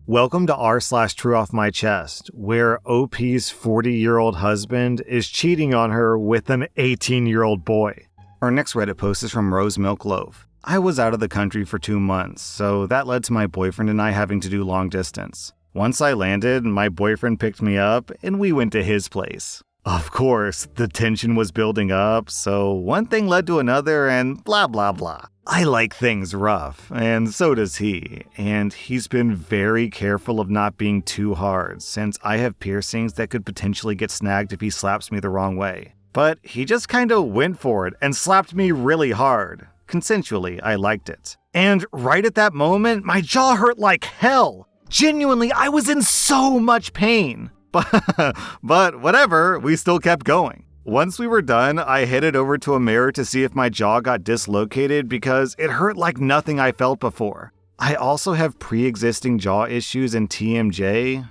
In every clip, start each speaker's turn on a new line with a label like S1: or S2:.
S1: Welcome to r/slash Trueoffmychest, where OP's 40-year-old husband is cheating on her with an 18-year-old boy. Our next Reddit post is from Rose Milk Loaf. I was out of the country for 2 months, so that led to my boyfriend and I having to do long distance. Once I landed, my boyfriend picked me up and we went to his place. Of course, the tension was building up, so one thing led to another and blah blah blah. I like things rough, and so does he, and he's been very careful of not being too hard since I have piercings that could potentially get snagged if he slaps me the wrong way. But he just kinda went for it and slapped me really hard. Consensually, I liked it. And right at that moment, my jaw hurt like hell. Genuinely, I was in so much pain. But whatever, we still kept going. Once we were done, I headed over to a mirror to see if my jaw got dislocated because it hurt like nothing I felt before. I also have pre-existing jaw issues in TMJ,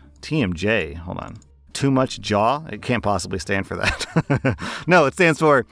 S1: hold on. Too much jaw? It can't possibly stand for that. No, it stands for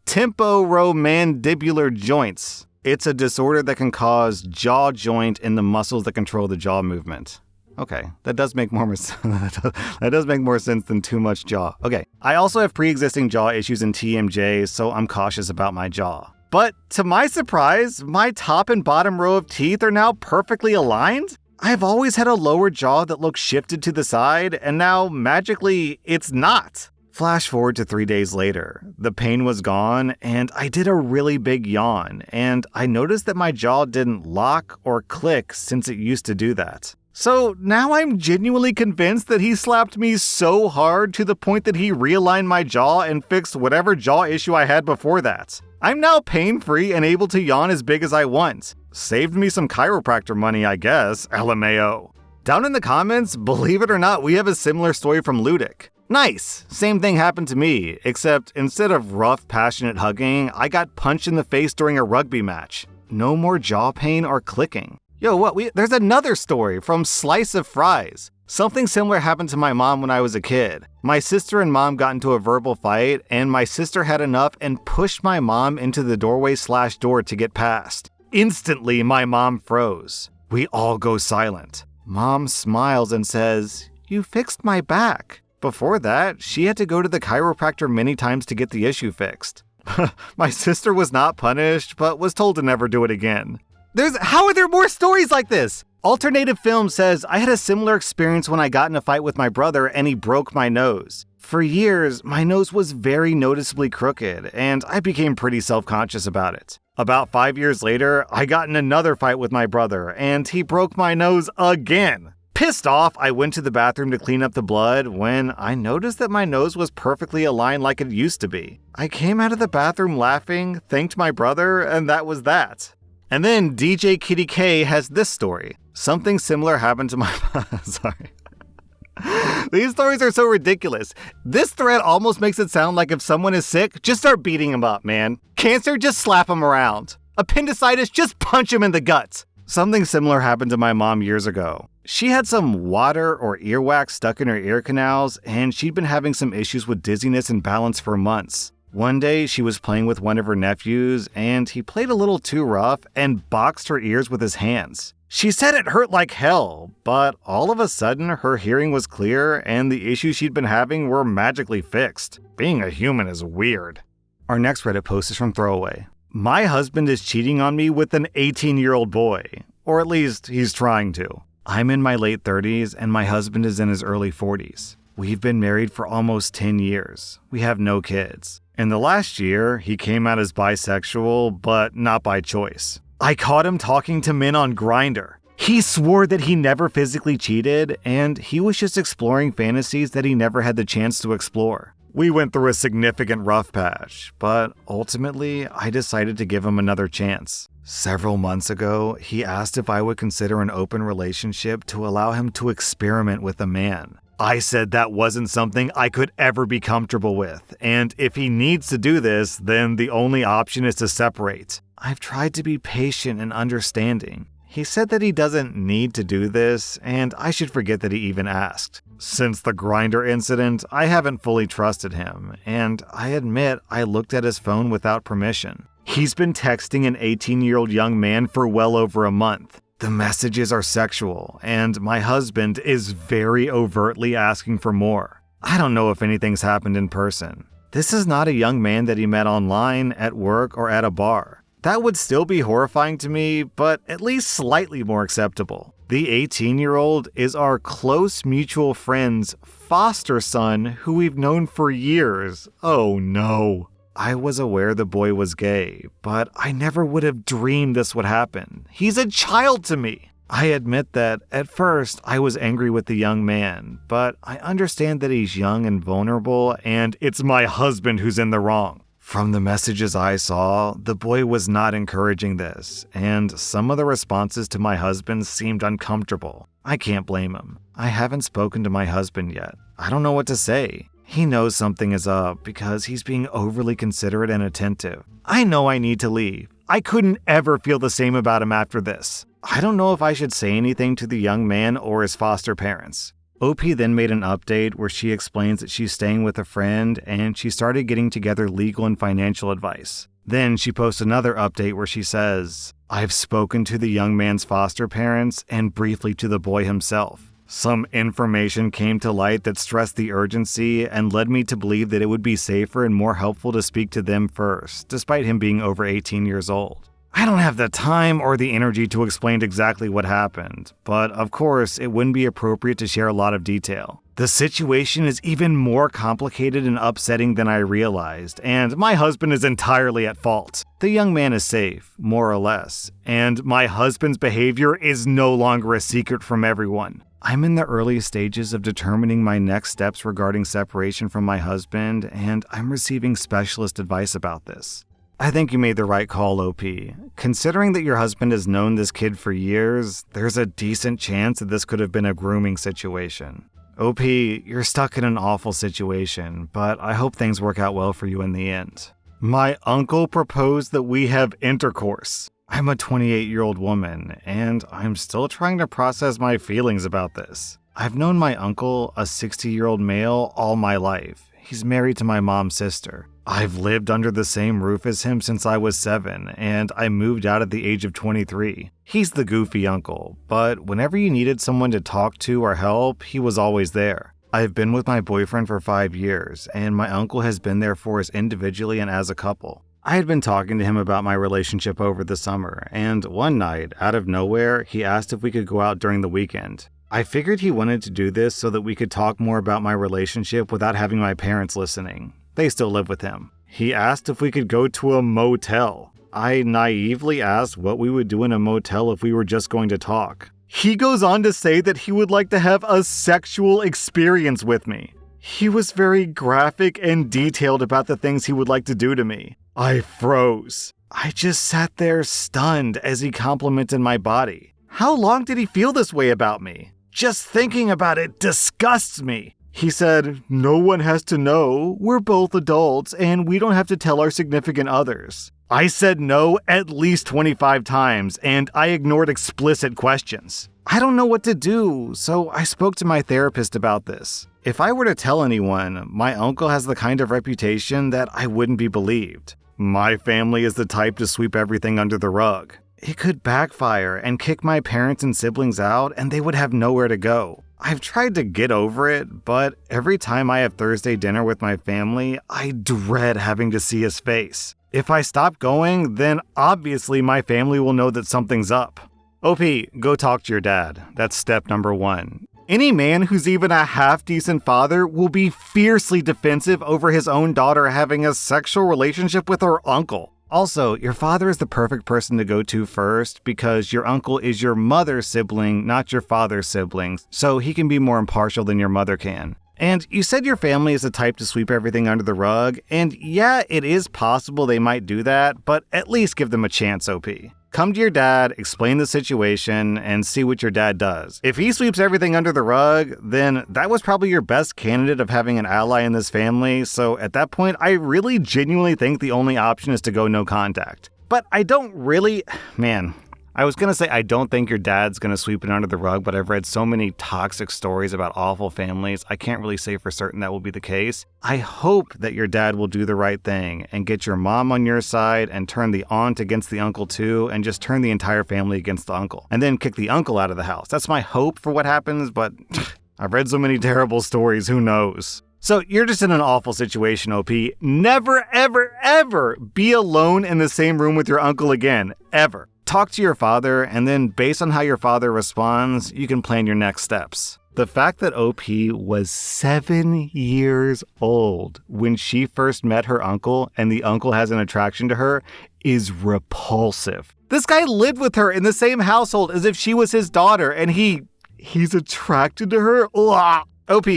S1: temporomandibular joints. It's a disorder that can cause jaw joint in the muscles that control the jaw movement. Okay, that does make more sense than too much jaw. Okay, I also have pre-existing jaw issues in TMJ, so I'm cautious about my jaw. But to my surprise, my top and bottom row of teeth are now perfectly aligned. I've always had a lower jaw that looks shifted to the side, and now magically it's not. Flash forward to 3 days later. The pain was gone, and I did a really big yawn, and I noticed that my jaw didn't lock or click since it used to do that. So now I'm genuinely convinced that he slapped me so hard to the point that he realigned my jaw and fixed whatever jaw issue I had before that. I'm now pain-free and able to yawn as big as I want. Saved me some chiropractor money, I guess, LMAO. Down in the comments, believe it or not, we have a similar story from Ludic. Nice! Same thing happened to me, except instead of rough, passionate hugging, I got punched in the face during a rugby match. No more jaw pain or clicking. Yo, there's another story from Slice of Fries. Something similar happened to my mom when I was a kid. My sister and mom got into a verbal fight, and my sister had enough and pushed my mom into the doorway/door to get past. Instantly, my mom froze. We all go silent. Mom smiles and says, "You fixed my back." Before that, she had to go to the chiropractor many times to get the issue fixed. My sister was not punished, but was told to never do it again. How are there more stories like this? Alternative Film says, I had a similar experience when I got in a fight with my brother and he broke my nose. For years, my nose was very noticeably crooked, and I became pretty self-conscious about it. About 5 years later, I got in another fight with my brother, and he broke my nose again. Pissed off, I went to the bathroom to clean up the blood when I noticed that my nose was perfectly aligned like it used to be. I came out of the bathroom laughing, thanked my brother, and that was that. And then DJ Kitty K has this story. Something similar happened to my... Sorry. These stories are so ridiculous. This thread almost makes it sound like if someone is sick, just start beating him up, man. Cancer, just slap him around. Appendicitis, just punch him in the guts. Something similar happened to my mom years ago. She had some water or earwax stuck in her ear canals, and she'd been having some issues with dizziness and balance for months. One day, she was playing with one of her nephews, and he played a little too rough and boxed her ears with his hands. She said it hurt like hell, but all of a sudden, her hearing was clear, and the issues she'd been having were magically fixed. Being a human is weird. Our next Reddit post is from Throwaway. My husband is cheating on me with an 18-year-old boy, or at least he's trying to. I'm in my late 30s, and my husband is in his early 40s. We've been married for almost 10 years. We have no kids. In the last year, he came out as bisexual, but not by choice. I caught him talking to men on Grindr. He swore that he never physically cheated, and he was just exploring fantasies that he never had the chance to explore. We went through a significant rough patch, but ultimately, I decided to give him another chance. Several months ago, he asked if I would consider an open relationship to allow him to experiment with a man. I said that wasn't something I could ever be comfortable with, and if he needs to do this, then the only option is to separate. I've tried to be patient and understanding. He said that he doesn't need to do this, and I should forget that he even asked. Since the Grindr incident, I haven't fully trusted him, and I admit I looked at his phone without permission. He's been texting an 18-year-old young man for well over a month. The messages are sexual, and my husband is very overtly asking for more. I don't know if anything's happened in person. This is not a young man that he met online, at work, or at a bar. That would still be horrifying to me, but at least slightly more acceptable. The 18-year-old is our close mutual friend's foster son who we've known for years. Oh no. I was aware the boy was gay, but I never would have dreamed this would happen. He's a child to me. I admit that at first I was angry with the young man, but I understand that he's young and vulnerable, and it's my husband who's in the wrong. From the messages I saw, the boy was not encouraging this, and some of the responses to my husband seemed uncomfortable. I can't blame him. I haven't spoken to my husband yet. I don't know what to say. He knows something is up because he's being overly considerate and attentive. I know I need to leave. I couldn't ever feel the same about him after this. I don't know if I should say anything to the young man or his foster parents. OP then made an update where she explains that she's staying with a friend and she started getting together legal and financial advice. Then she posts another update where she says, I've spoken to the young man's foster parents and briefly to the boy himself. Some information came to light that stressed the urgency and led me to believe that it would be safer and more helpful to speak to them first, despite him being over 18 years old. I don't have the time or the energy to explain exactly what happened, but of course it wouldn't be appropriate to share a lot of detail. The situation is even more complicated and upsetting than I realized, and my husband is entirely at fault. The young man is safe, more or less, and my husband's behavior is no longer a secret from everyone. I'm in the early stages of determining my next steps regarding separation from my husband, and I'm receiving specialist advice about this. I think you made the right call, OP. Considering that your husband has known this kid for years, there's a decent chance that this could have been a grooming situation. OP, you're stuck in an awful situation, but I hope things work out well for you in the end. My uncle proposed that we have intercourse. I'm a 28-year-old woman, and I'm still trying to process my feelings about this. I've known my uncle, a 60-year-old male, all my life. He's married to my mom's sister. I've lived under the same roof as him since I was 7, and I moved out at the age of 23. He's the goofy uncle, but whenever you needed someone to talk to or help, he was always there. I've been with my boyfriend for 5 years, and my uncle has been there for us individually and as a couple. I had been talking to him about my relationship over the summer, and one night, out of nowhere, he asked if we could go out during the weekend. I figured he wanted to do this so that we could talk more about my relationship without having my parents listening. They still live with him. He asked if we could go to a motel. I naively asked what we would do in a motel if we were just going to talk. He goes on to say that he would like to have a sexual experience with me. He was very graphic and detailed about the things he would like to do to me. I froze. I just sat there stunned as he complimented my body. How long did he feel this way about me? Just thinking about it disgusts me. He said, no one has to know. We're both adults and we don't have to tell our significant others. I said no at least 25 times and I ignored explicit questions. I don't know what to do, so I spoke to my therapist about this. If I were to tell anyone, my uncle has the kind of reputation that I wouldn't be believed. My family is the type to sweep everything under the rug. It could backfire and kick my parents and siblings out and they would have nowhere to go. I've tried to get over it, but every time I have Thursday dinner with my family, I dread having to see his face. If I stop going, then obviously my family will know that something's up. OP, go talk to your dad. That's step number 1. Any man who's even a half-decent father will be fiercely defensive over his own daughter having a sexual relationship with her uncle. Also, your father is the perfect person to go to first because your uncle is your mother's sibling, not your father's sibling, so he can be more impartial than your mother can. And you said your family is the type to sweep everything under the rug, and yeah, it is possible they might do that, but at least give them a chance, OP. Come to your dad, explain the situation, and see what your dad does. If he sweeps everything under the rug, then that was probably your best candidate of having an ally in this family, so at that point, I really genuinely think the only option is to go no contact. But I don't really... Man, I was going to say I don't think your dad's going to sweep it under the rug, but I've read so many toxic stories about awful families, I can't really say for certain that will be the case. I hope that your dad will do the right thing and get your mom on your side and turn the aunt against the uncle too, and just turn the entire family against the uncle, and then kick the uncle out of the house. That's my hope for what happens, but I've read so many terrible stories, who knows? So you're just in an awful situation, OP. Never, ever, ever be alone in the same room with your uncle again, ever. Talk to your father, and then based on how your father responds, you can plan your next steps. The fact that OP was 7 years old when she first met her uncle and the uncle has an attraction to her is repulsive. This guy lived with her in the same household as if she was his daughter, and he's attracted to her? Ugh. OP,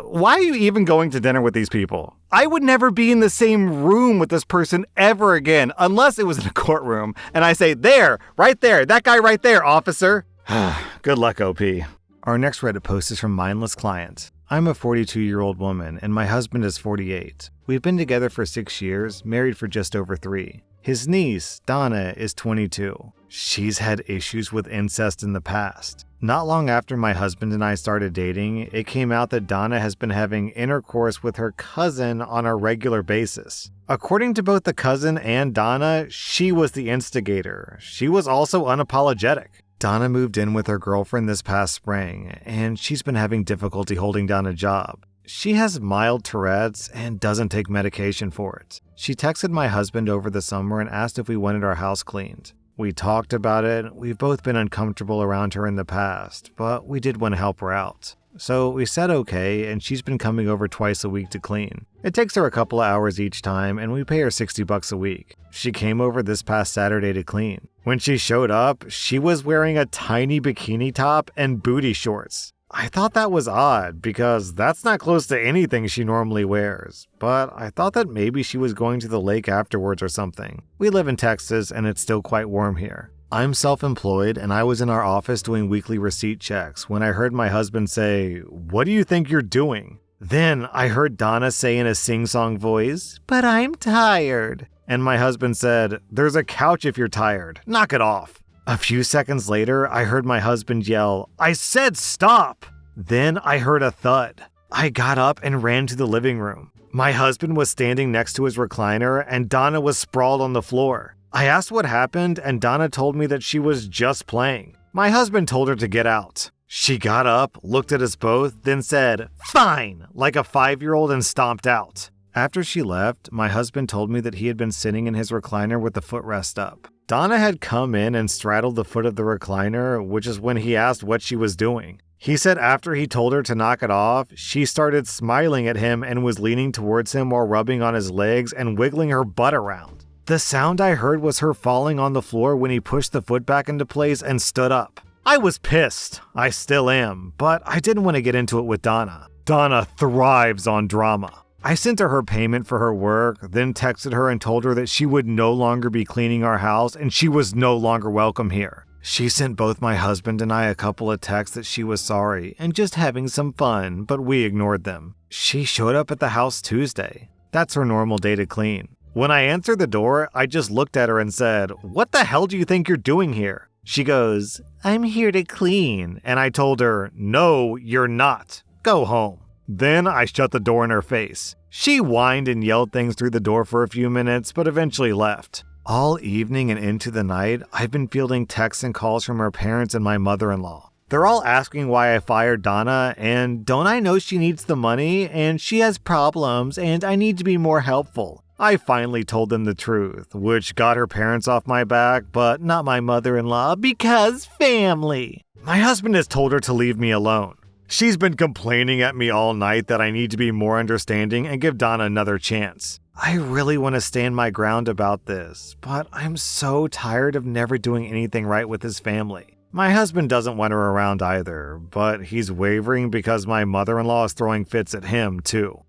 S1: why are you even going to dinner with these people? I would never be in the same room with this person ever again, unless it was in a courtroom, and I say, right there, that guy right there, officer. Good luck, OP. Our next Reddit post is from Mindless Client. I'm a 42-year-old woman, and my husband is 48. We've been together for 6 years, married for just over 3. His niece, Donna, is 22. She's had issues with incest in the past. Not long after my husband and I started dating, it came out that Donna has been having intercourse with her cousin on a regular basis. According to both the cousin and Donna, she was the instigator. She was also unapologetic. Donna moved in with her girlfriend this past spring, and she's been having difficulty holding down a job. She has mild Tourette's and doesn't take medication for it. She texted my husband over the summer and asked if we wanted our house cleaned. We talked about it. We've both been uncomfortable around her in the past, but we did want to help her out. So we said okay, and she's been coming over twice a week to clean. It takes her a couple of hours each time, and we pay her $60 a week. She came over this past Saturday to clean. When she showed up, she was wearing a tiny bikini top and booty shorts. I thought that was odd because that's not close to anything she normally wears, but I thought that maybe she was going to the lake afterwards or something. We live in Texas and it's still quite warm here. I'm self-employed and I was in our office doing weekly receipt checks when I heard my husband say, "What do you think you're doing?" Then I heard Donna say in a sing-song voice, "But I'm tired." And my husband said, "There's a couch if you're tired. Knock it off." A few seconds later, I heard my husband yell, "I said stop!" Then I heard a thud. I got up and ran to the living room. My husband was standing next to his recliner and Donna was sprawled on the floor. I asked what happened and Donna told me that she was just playing. My husband told her to get out. She got up, looked at us both, then said, "Fine," like a 5-year-old and stomped out. After she left, my husband told me that he had been sitting in his recliner with the footrest up. Donna had come in and straddled the foot of the recliner, which is when he asked what she was doing. He said after he told her to knock it off, she started smiling at him and was leaning towards him while rubbing on his legs and wiggling her butt around. The sound I heard was her falling on the floor when he pushed the foot back into place and stood up. I was pissed. I still am, but I didn't want to get into it with Donna. Donna thrives on drama. I sent her payment for her work, then texted her and told her that she would no longer be cleaning our house and she was no longer welcome here. She sent both my husband and I a couple of texts that she was sorry and just having some fun, but we ignored them. She showed up at the house Tuesday. That's her normal day to clean. When I answered the door, I just looked at her and said, "What the hell do you think you're doing here?" She goes, "I'm here to clean." And I told her, "No, you're not. Go home." Then I shut the door in her face. She whined and yelled things through the door for a few minutes, but eventually left. All evening and into the night, I've been fielding texts and calls from her parents and my mother-in-law. They're all asking why I fired Donna, and don't I know she needs the money, and she has problems, and I need to be more helpful. I finally told them the truth, which got her parents off my back, but not my mother-in-law, because family. My husband has told her to leave me alone. She's been complaining at me all night that I need to be more understanding and give Donna another chance. I really want to stand my ground about this, but I'm so tired of never doing anything right with his family. My husband doesn't want her around either, but he's wavering because my mother-in-law is throwing fits at him too.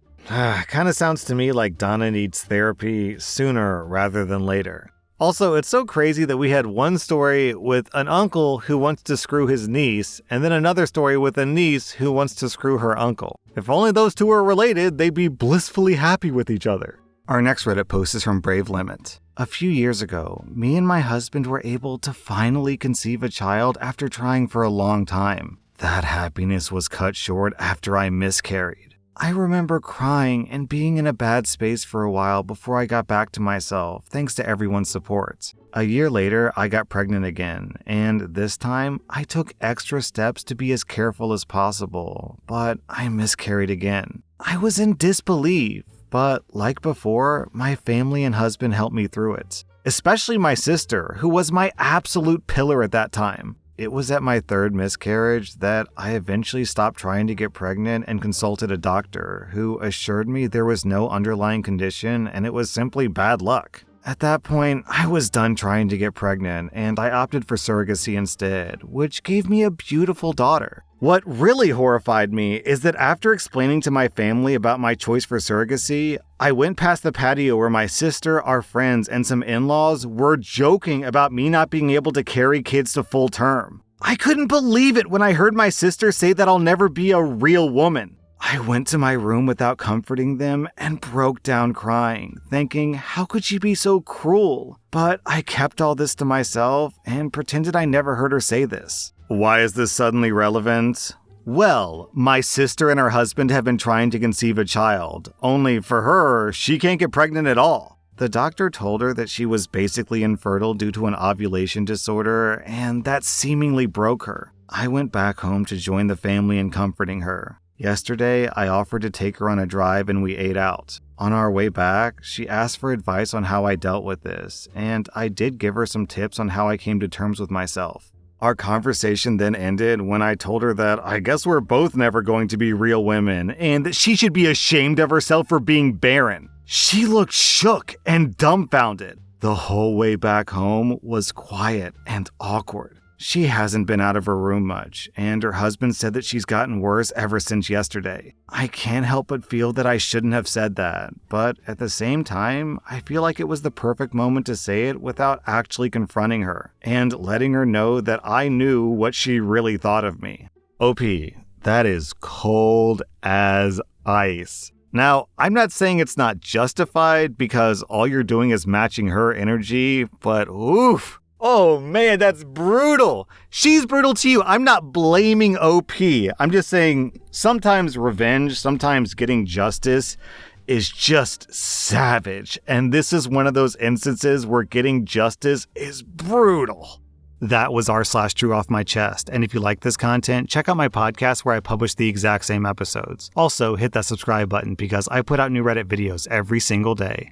S1: Kinda sounds to me like Donna needs therapy sooner rather than later. Also, it's so crazy that we had one story with an uncle who wants to screw his niece, and then another story with a niece who wants to screw her uncle. If only those two were related, they'd be blissfully happy with each other. Our next Reddit post is from Brave Limit. A few years ago, me and my husband were able to finally conceive a child after trying for a long time. That happiness was cut short after I miscarried. I remember crying and being in a bad space for a while before I got back to myself, thanks to everyone's support. A year later, I got pregnant again, and this time, I took extra steps to be as careful as possible, but I miscarried again. I was in disbelief, but like before, my family and husband helped me through it. Especially my sister, who was my absolute pillar at that time. It was at my third miscarriage that I eventually stopped trying to get pregnant and consulted a doctor who assured me there was no underlying condition and it was simply bad luck. At that point, I was done trying to get pregnant and I opted for surrogacy instead, which gave me a beautiful daughter. What really horrified me is that after explaining to my family about my choice for surrogacy, I went past the patio where my sister, our friends, and some in-laws were joking about me not being able to carry kids to full term. I couldn't believe it when I heard my sister say that I'll never be a real woman. I went to my room without comforting them and broke down crying, thinking, how could she be so cruel? But I kept all this to myself and pretended I never heard her say this. Why is this suddenly relevant? Well, my sister and her husband have been trying to conceive a child, only for her, she can't get pregnant at all. The doctor told her that she was basically infertile due to an ovulation disorder, and that seemingly broke her. I went back home to join the family in comforting her. Yesterday, I offered to take her on a drive and we ate out. On our way back, she asked for advice on how I dealt with this, and I did give her some tips on how I came to terms with myself. Our conversation then ended when I told her that I guess we're both never going to be real women and that she should be ashamed of herself for being barren. She looked shook and dumbfounded. The whole way back home was quiet and awkward. She hasn't been out of her room much, and her husband said that she's gotten worse ever since yesterday. I can't help but feel that I shouldn't have said that, but at the same time, I feel like it was the perfect moment to say it without actually confronting her, and letting her know that I knew what she really thought of me. OP, that is cold as ice. Now, I'm not saying it's not justified because all you're doing is matching her energy, but oof. Oh man, that's brutal. She's brutal to you. I'm not blaming OP. I'm just saying sometimes revenge, sometimes getting justice is just savage. And this is one of those instances where getting justice is brutal. That was r/Trueoffmychest. And if you like this content, check out my podcast where I publish the exact same episodes. Also, hit that subscribe button because I put out new Reddit videos every single day.